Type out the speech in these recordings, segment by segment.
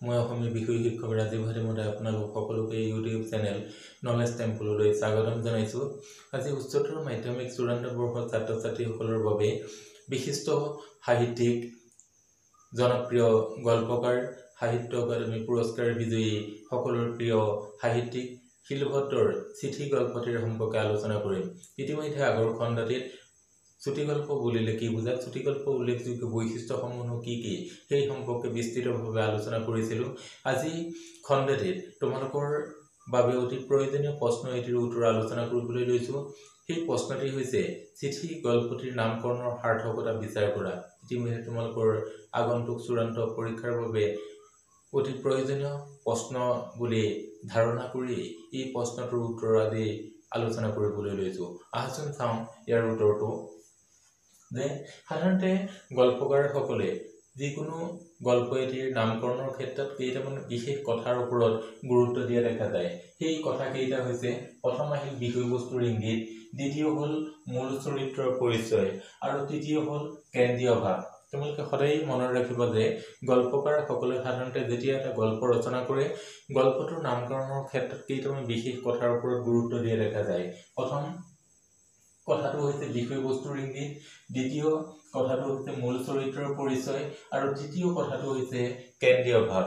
মই অসমীয়া বিষয় শিক্ষক ৰাজীৱ হাতীমতে আপোনালোক সকলোকে ইউটিউব চেনেল নলেজ টেম্পললৈ স্বাগতম জনাইছোঁ। আজি উচ্চতৰ মাধ্যমিক চূড়ান্ত বৰ্ষৰ ছাত্ৰ ছাত্ৰীসকলৰ বাবে বিশিষ্ট সাহিত্যিক জনপ্ৰিয় গল্পকাৰ সাহিত্য অকাডেমি পুৰস্কাৰ বিজয়ী সকলৰ প্ৰিয় সাহিত্যিক শিলভদ্ৰৰ চিঠি গল্পটিৰ সম্পৰ্কে আলোচনা কৰিম। ইতিমধ্যে আগৰ খণ্ডটিত চুটিগল্প বুলিলে কি বুজায়, চুটিগল্প উল্লেখযোগ্য বৈশিষ্ট্যসমূহ কি কি সেই সম্পৰ্কে বিস্তৃতভাৱে আলোচনা কৰিছিলোঁ। আজি খণ্ডটিত তোমালোকৰ বাবে অতি প্ৰয়োজনীয় প্ৰশ্ন এটিৰ উত্তৰ আলোচনা কৰিবলৈ লৈছোঁ। সেই প্ৰশ্নটি হৈছে চিঠি গল্পটিৰ নামকৰণৰ সাৰ্থকতা বিচাৰ কৰা। ইতিমধ্যে তোমালোকৰ আগন্তুক চূড়ান্ত পৰীক্ষাৰ বাবে অতি প্ৰয়োজনীয় প্ৰশ্ন বুলি ধাৰণা কৰি এই প্ৰশ্নটোৰ উত্তৰ আজি আলোচনা কৰিবলৈ লৈছোঁ। আহচোন চাওঁ ইয়াৰ উত্তৰটো। যে সাধাৰণতে গল্পকাৰসকলে যিকোনো গল্প এটিৰ নামকৰণৰ ক্ষেত্ৰত কেইটামান বিশেষ কথাৰ ওপৰত গুৰুত্ব দিয়া দেখা যায়। সেই কথাকেইটা হৈছে, প্ৰথম আহিল বিষয়বস্তুৰ ইংগিত, দ্বিতীয় হ'ল মূল চৰিত্ৰৰ পৰিচয় আৰু তৃতীয় হ'ল কেন্দ্ৰীয় ভাৱ। তোমালোকে সদায় মনত ৰাখিব যে গল্পকাৰসকলে সাধাৰণতে যেতিয়া এটা গল্প ৰচনা কৰে, গল্পটোৰ নামকৰণৰ ক্ষেত্ৰত কেইটামান বিশেষ কথাৰ ওপৰত গুৰুত্ব দিয়া দেখা যায়। প্ৰথম কথাটো হৈছে বিষয়বস্তুৰ ইংগিত, দ্বিতীয় কথাটো হৈছে মূল চৰিত্ৰৰ পৰিচয় আৰু তৃতীয় কথাটো হৈছে কেন্দ্ৰীয় ভাৱ।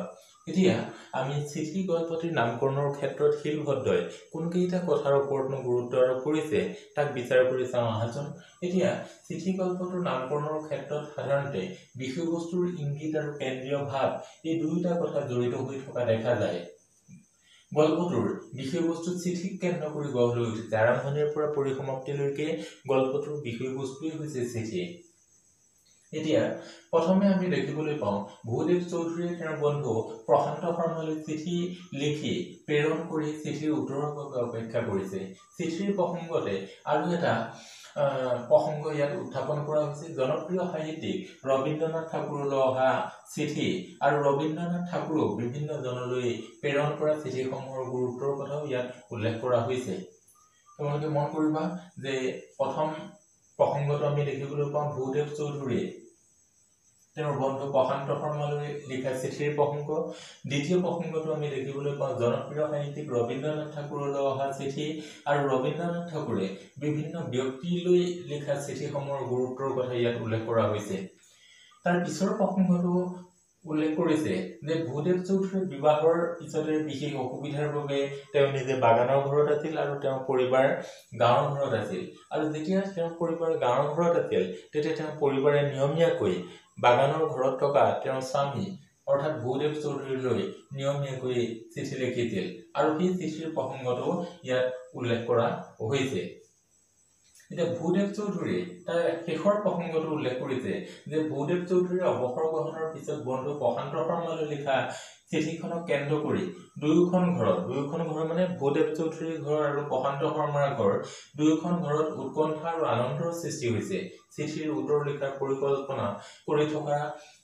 এতিয়া আমি চিঠি গল্পটিৰ নামকৰণৰ ক্ষেত্ৰত শিলভদ্ৰই কোনকেইটা কথাৰ ওপৰতনো গুৰুত্ব আৰোপ কৰিছে তাক বিচাৰ কৰি চাওঁ আহাচোন। এতিয়া চিঠি গল্পটোৰ নামকৰণৰ ক্ষেত্ৰত সাধাৰণতে বিষয়বস্তুৰ ইংগিত আৰু কেন্দ্ৰীয় ভাৱ এই দুয়োটা কথা জড়িত হৈ থকা দেখা যায়। গল্পটোৰ বিষয়বস্তু চিঠিক কেন্দ্ৰ কৰি গঢ় লৈ উঠিছে। আৰম্ভণিৰ পৰা পৰিসমাপ্তিলৈকে গল্পটোৰ বিষয়বস্তুৱেই হৈছে চিঠি। এতিয়া প্ৰথমে আমি দেখিবলৈ পাওঁ ভূদেৱ চৌধুৰীয়ে তেওঁৰ বন্ধু প্ৰশান্ত শৰ্মালৈ চিঠি লিখি প্ৰেৰণ কৰি চিঠিৰ উত্তৰৰ বাবে অপেক্ষা কৰিছে। চিঠিৰ প্ৰসংগতে আৰু এটা প্ৰসংগ ইয়াত উত্থাপন কৰা হৈছে। জনপ্ৰিয় সাহিত্যিক ৰবীন্দ্ৰনাথ ঠাকুৰলৈ অহা চিঠি আৰু ৰবীন্দ্ৰনাথ ঠাকুৰক বিভিন্ন জনলৈ প্ৰেৰণ কৰা চিঠিসমূহৰ গুৰুত্বৰ কথাও ইয়াত উল্লেখ কৰা হৈছে। তোমালোকে মন কৰিবা যে প্ৰথম প্ৰসংগটো আমি দেখিবলৈ পাওঁ ভূদেৱ চৌধুৰীয়ে তেওঁৰ বন্ধু প্ৰশান্ত শৰ্মালৈ লিখা চিঠিৰ প্ৰসংগ। দ্বিতীয় প্ৰসংগটো আমি দেখিবলৈ পাওঁ জনপ্ৰিয় সাহিত্যিক ৰবীন্দ্ৰনাথ ঠাকুৰলৈ অহা চিঠি আৰু ৰবীন্দ্ৰনাথ ঠাকুৰে বিভিন্ন ব্যক্তিলৈ লিখা চিঠিসমূহৰ গুৰুত্বৰ কথা ইয়াত উল্লেখ কৰা হৈছে। তাৰ পিছৰ প্ৰসংগটো উল্লেখ কৰিছে যে ভূদেৱ চৌধুৰীৰ বিবাহৰ পিছতে বিশেষ অসুবিধাৰ বাবে তেওঁ নিজে বাগানৰ ঘৰত আছিল আৰু তেওঁৰ পৰিবাৰ গাঁৱৰ ঘৰত আছিল। আৰু যেতিয়া তেওঁৰ পৰিবাৰ গাঁৱৰ ঘৰত আছিল তেতিয়া তেওঁৰ পৰিবাৰে নিয়মীয়াকৈ বাগানৰ ঘৰত থকা তেওঁৰ স্বামী অৰ্থাৎ ভূদেৱ চৌধুৰীলৈ নিয়মীয়াকৈ চিঠি লিখিছিল আৰু সেই চিঠিৰ প্ৰসংগটো ইয়াত উল্লেখ কৰা হৈছে। এতিয়া ভূদেৱ চৌধুৰীয়ে তাৰ শেষৰ প্ৰসংগটো উল্লেখ কৰিছে যে ভূদেৱ চৌধুৰীৰ অৱসৰ গ্ৰহণৰ পিছত বন্ধু প্ৰশান্ত শৰ্মালৈ লিখা চিঠিখনক কেন্দ্ৰ কৰি দুয়োখন ঘৰ মানে ভূদেৱ চৌধুৰীৰ ঘৰ আৰু প্ৰশান্ত শৰ্মাৰ ঘৰ, দুয়োখন ঘৰত উৎকণ্ঠা আৰু আনন্দৰ সৃষ্টি হৈছে। চিঠিৰ উত্তৰ লিখাৰ পৰিকল্পনা কৰি থকা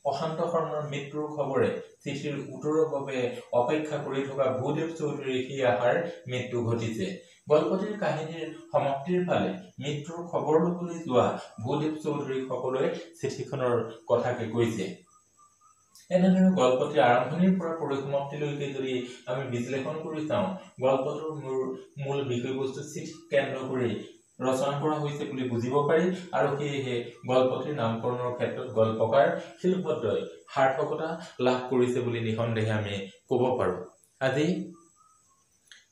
প্ৰশান্ত শৰ্মাৰ মৃত্যুৰ খবৰে চিঠিৰ উত্তৰৰ বাবে অপেক্ষা কৰি থকা ভূদেৱ চৌধুৰীৰ সেই আশাৰ মৃত্যু ঘটিছে। গল্পটিৰ কাহিনীৰ সমাপ্তিৰ ফালে মৃত্যুৰ খবৰ ল'বলৈ যোৱা ভূদেৱ চৌধুৰীক সকলোৱে চিঠিখনৰ কথাকে কৈছে। এনেদৰে গল্পটিৰ আৰম্ভণিৰ পৰা পৰিসমাপ্তিলৈকে যদি আমি বিশ্লেষণ কৰি চাওঁ, গল্পটোৰ মূল বিষয়বস্তু চিঠিক কেন্দ্ৰ কৰি ৰচনা কৰা হৈছে বুলি বুজিব পাৰি আৰু সেয়েহে গল্পটিৰ নামকৰণৰ ক্ষেত্ৰত গল্পকাৰ শিলভদ্ৰই সাৰ্থকতা লাভ কৰিছে বুলি নিঃসন্দেহে আমি ক'ব পাৰোঁ। আজি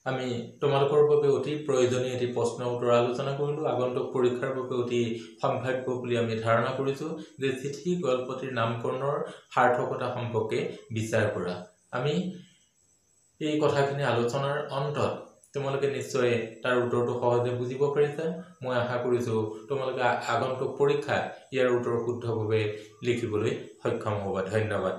আমি তোমালোকৰ বাবে অতি প্ৰয়োজনীয় এটি প্ৰশ্ন উত্তৰ আলোচনা কৰিলোঁ। আগন্তুক পৰীক্ষাৰ বাবে অতি সম্ভাৱ্য বুলি আমি ধাৰণা কৰিছোঁ যে চিঠি গল্পটিৰ নামকৰণৰ সাৰ্থকতা সম্পৰ্কে বিচাৰ কৰা। আমি এই কথাখিনি আলোচনাৰ অন্তত তোমালোকে নিশ্চয় তাৰ উত্তৰটো সহজে বুজিব পাৰিছা। মই আশা কৰিছোঁ তোমালোকে আগন্তুক পৰীক্ষাত ইয়াৰ উত্তৰ শুদ্ধভাৱে লিখিবলৈ সক্ষম হ'বা। ধন্যবাদ।